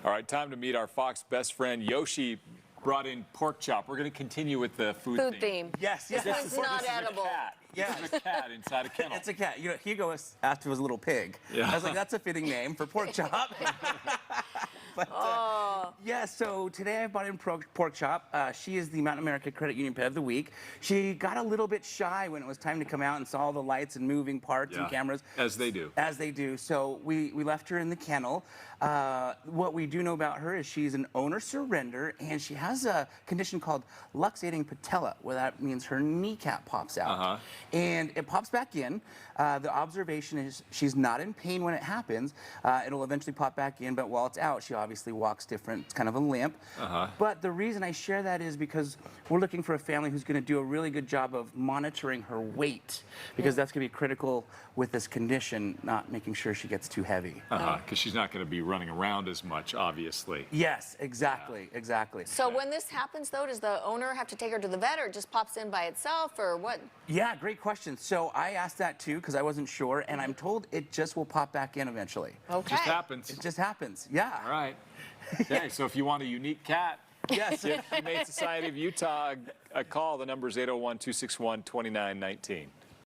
All right, time to meet our Fox best friend. Yoshi brought in pork chop. We're going to continue with the food theme. Yes. This one's not edible. This is a cat inside a kennel. It's a cat. You know, Hugo asked if it was a little pig. Yeah. I was like, that's a fitting name for pork chop. But, yeah, so today I brought in pork chop. She is the Mountain America Credit Union Pet of the Week. She got a little bit shy when it was time to come out and saw all the lights and moving parts and cameras. As they do. As they do. So we left her in the kennel. What we do know about her is she's an owner surrender, and she has a condition called luxating patella, where that means her kneecap pops out. And it pops back in. The observation is she's not in pain when it happens. It'll eventually pop back in, but while it's out, she obviously walks different. It's kind of a limp. But the reason I share that is because we're looking for a family who's going to do a really good job of monitoring her weight, because that's going to be critical with this condition, not making sure she gets too heavy. Because she's not going to be running around as much, obviously. Yes, exactly, exactly. So when this happens, though, does the owner have to take her to the vet, or it just pops in by itself, or what? Yeah, great question. So I asked that too, because I wasn't sure, and I'm told it just will pop back in eventually. Okay. Just happens. It just happens, yeah. All right. Okay, so if you want a unique cat, Yes. give Humane Society of Utah a call. The number is 801-261-2919.